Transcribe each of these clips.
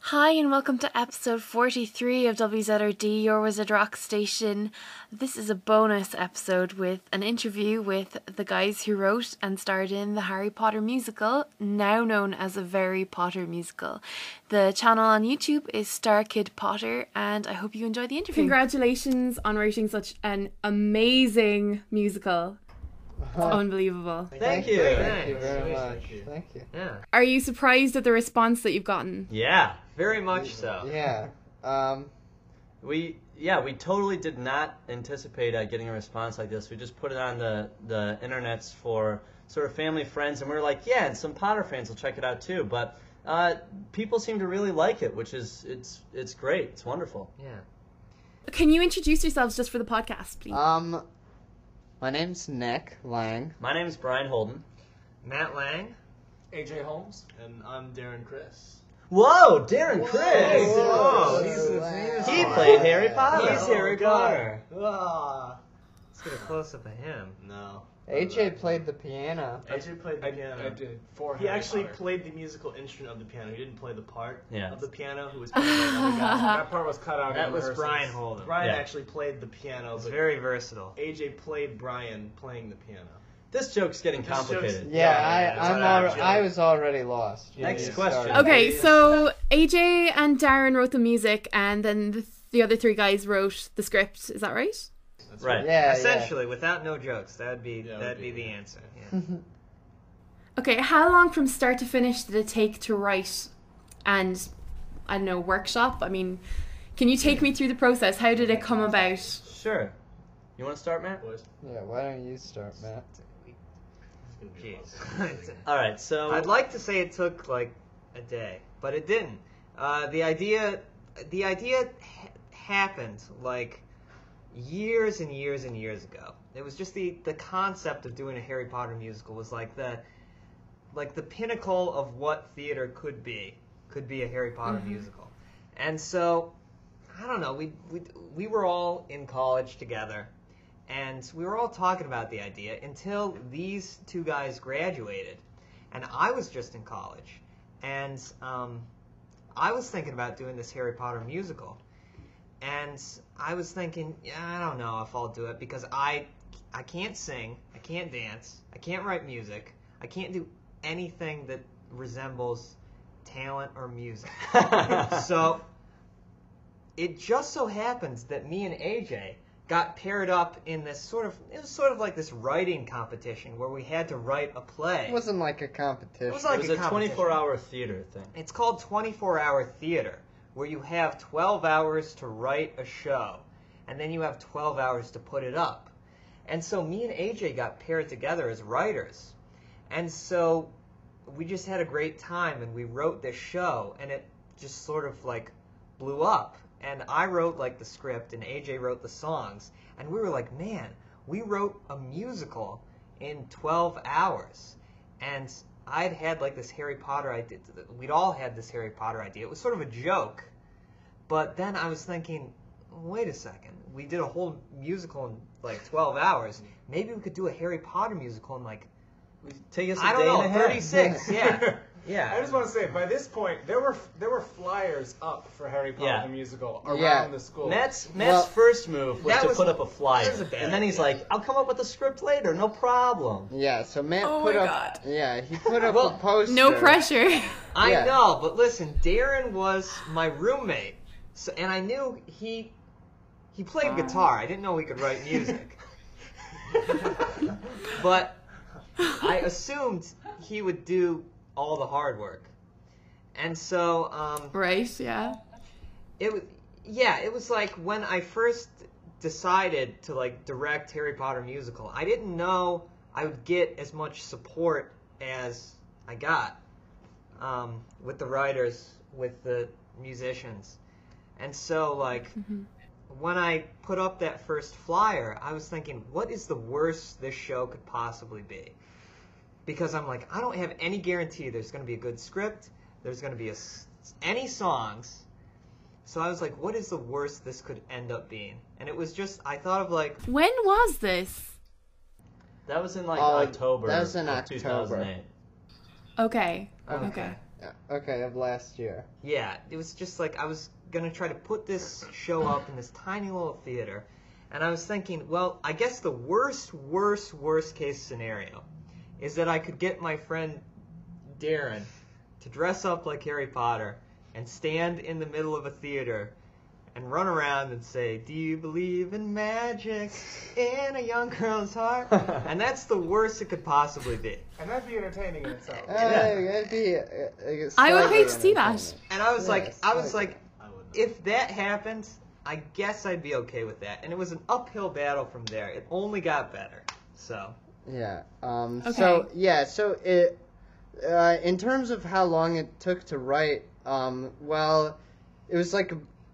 Hi and welcome to episode 43 of WZRD, your Wizard Rock station. This is a bonus episode with an interview with the guys who wrote and starred in the Harry Potter musical, now known as a Very Potter musical. The channel on YouTube is Starkid Potter, and I hope you enjoy the interview. Congratulations on writing such an amazing musical. It's unbelievable. Thank you. Thank you very much. Thank you. Yeah. Are you surprised at the response that you've gotten? Yeah, very much so. Yeah. We totally did not anticipate getting a response like this. We just put it on the internets for sort of family, friends, and we were like, yeah, and some Potter fans will check it out too. But people seem to really like it, which is it's great. It's wonderful. Yeah. Can you introduce yourselves just for the podcast, please? My name's Nick Lang. My name is Brian Holden. Matt Lang. AJ Holmes, and I'm Darren Criss. Whoa, Darren Criss! Whoa, He played Harry Potter. He's Harry Potter. Ah, Let's get a close-up of him. no. AJ played the piano. AJ played the piano. I did. For He Harry actually Potter. played the musical instrument of the piano. He didn't play the part Yeah. of the piano who was playing by another guy. That part was cut out. That in was rehearsals. Brian Holden. Brian Yeah. actually played the piano, He's but very versatile. AJ played Brian playing the piano. This joke's getting This joke's- complicated. Yeah, it's not I was already lost. when Next you question. started. Okay, so AJ and Darren wrote the music, and then the other three guys wrote the script. Is that right? That's Right. Yeah, Essentially, without no jokes, that'd be be the answer. Yeah. Okay, how long from start to finish did it take to write and, I don't know, workshop? I mean, can you take me through the process? How did it come about? Sure. You want to start, Matt? Boys. Yeah, why don't you start, Matt? It's gonna be Jeez. All right, so I'd like to say it took like a day, but it didn't. The idea happened like years and years and years ago. It was just the concept of doing a Harry Potter musical was like the pinnacle of what theater could be a Harry Potter musical. And so I don't know, we were all in college together, and we were all talking about the idea until these two guys graduated, and I was just in college, and I was thinking about doing this Harry Potter musical, and I was thinking, yeah, I don't know if I'll do it because I can't sing, I can't dance, I can't write music, I can't do anything that resembles talent or music. So it just so happens that me and AJ got paired up in this it was sort of like this writing competition where we had to write a play. It wasn't like a competition. It was like it was a a competition. 24-hour theater thing. It's called 24-hour theater, where you have 12 hours to write a show, and then you have 12 hours to put it up. And so me and AJ got paired together as writers. And so we just had a great time, and we wrote this show, and it just sort of like blew up. And I wrote like the script, and AJ wrote the songs, and we were like, man, we wrote a musical in 12 hours. And I'd had like this Harry Potter idea. We'd all had this Harry Potter idea. It was sort of a joke. But then I was thinking, wait a second. We did a whole musical in like 12 hours. Maybe we could do a Harry Potter musical in like, Take us a I don't day know, and a half. 36. Yeah. Yeah. I just want to say, by this point, there were flyers up for Harry Potter Yeah. the musical around Yeah. the school. Matt's Well, first move was that to was- put up a flyer, that was a bad and then he's idea. like, "I'll come up with the script later, no problem." Yeah, so Matt Oh put my up. God. Yeah, he put up Well, a poster. No pressure. I Yeah. know, but listen, Darren was my roommate, so, and I knew he played guitar. I didn't know he could write music, but I assumed he would do all the hard work, and so Right, yeah. it was like when I first decided to like direct Harry Potter musical, I didn't know I would get as much support as I got with the writers, with the musicians. And so like when I put up that first flyer, I was thinking, what is the worst this show could possibly be? Because I'm like, I don't have any guarantee there's going to be a good script, there's going to be any songs. So I was like, what is the worst this could end up being? And it was just, I thought of like, When was this? That was in like Oh, October. that was in of October. 2008. Okay. Okay. Okay. Okay, of last year. Yeah, it was just like I was gonna try to put this show up in this tiny little theater, and I was thinking, well, I guess the worst case scenario is that I could get my friend Darren to dress up like Harry Potter and stand in the middle of a theater and run around and say, "Do you believe in magic in a young girl's heart?" And that's the worst it could possibly be. And that'd be entertaining in itself. It'd be. I would slightly pay to see that. entertaining. And I was Yeah, like, I wouldn't. if that happened, I guess I'd be okay with that. And it was an uphill battle from there. It only got better. So. Yeah. Okay. So it. In terms of how long it took to write, well, it was like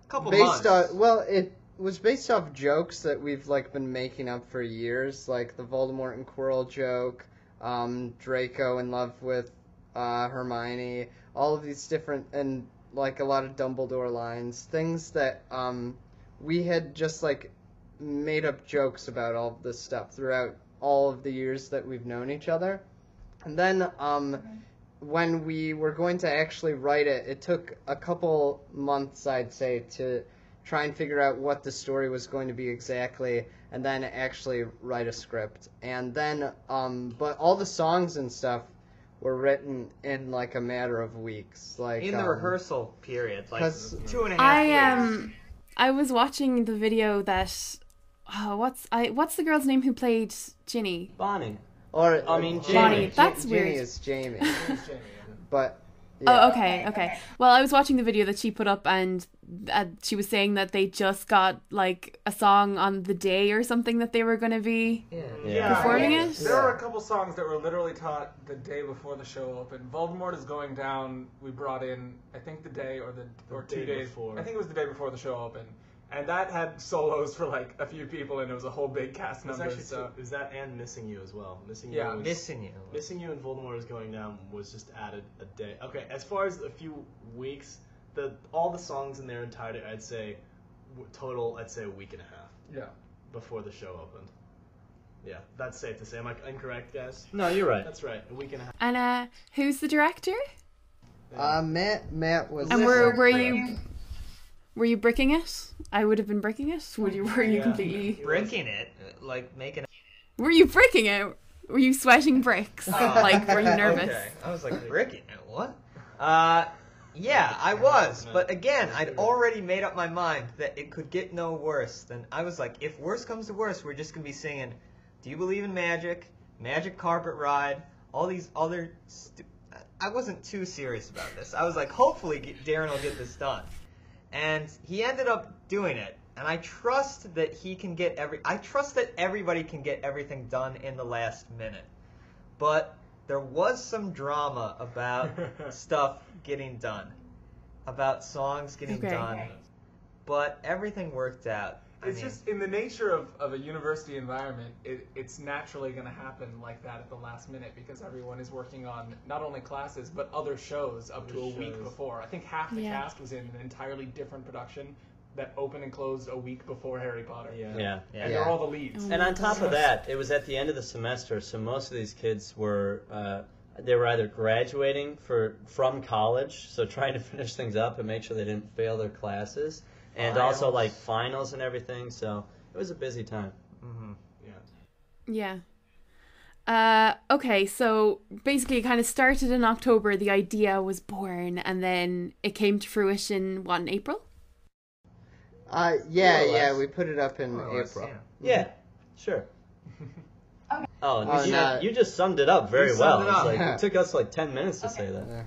Couple based months. on. It was based off jokes that we've like been making up for years, like the Voldemort and Quirrell joke, Draco in love with Hermione, all of these different, and like a lot of Dumbledore lines, things that we had just like made up jokes about all of this stuff throughout all of the years that we've known each other. And then when we were going to actually write it, it took a couple months, I'd say, to try and figure out what the story was going to be exactly, and then actually write a script. And then, but all the songs and stuff were written in like a matter of weeks. Like In the rehearsal period, like 'cause 2.5 weeks. I was watching the video that what's the girl's name who played Ginny? Bonnie. Or I mean, Jamie. Bonnie, that's Ginny weird. is Jamie, It's Jamie, but. Oh, okay. Well, I was watching the video that she put up, and she was saying that they just got like a song on the day or something that they were going to be. Yeah. Performing it? There were a couple songs that were literally taught the day before the show opened. Voldemort is going down. We brought in, I think, the day or 2 day days before. I think it was the day before the show opened, and that had solos for like a few people, and it was a whole big cast It was number. actually So is that and Missing You as well. Missing Yeah. You was, Missing you. Missing You and Voldemort is going down was just added a day. Okay, as far as a few weeks, all the songs in their entirety, I'd say total, I'd say a week and a half yeah. before the show opened. Yeah, that's safe to say. Am I incorrect, guys? No, you're right. That's right, a week and a half. And who's the director? Matt was. And were you bricking it? I would have been bricking it. Were you Yeah. completely? Breaking it, like making. Were you bricking it? Were you sweating bricks? Like, were you nervous? Okay. I was like, breaking it? What? Yeah, I was. But again, I'd already made up my mind that it could get no worse. Then I was like, if worse comes to worse, we're just gonna be singing, "Do you believe in magic? Magic carpet ride?" All these other. I wasn't too serious about this. I was like, hopefully Darren will get this done. And he ended up doing it, and I trust that he can get I trust that everybody can get everything done in the last minute. But there was some drama about stuff getting done, about songs getting Okay. done, but everything worked out. It's just in the nature of a university environment, it's naturally going to happen like that at the last minute because everyone is working on not only classes but other shows up to a week before. I think half the Yeah. cast was in an entirely different production that opened and closed a week before Harry Potter. Yeah. And Yeah. they're all the leads. And on top of that, it was at the end of the semester, so most of these kids were they were either graduating from college, so trying to finish things up and make sure they didn't fail their classes, and also like finals and everything. So it was a busy time. Mm-hmm. Yeah. Okay, so basically it kind of started in October, the idea was born, and then it came to fruition, in April? Yeah, we put it up in April. Yeah, sure. Oh, Oh, no. you just summed it up very You well. summed it It's up. like, it took us like 10 minutes to say that. Yeah.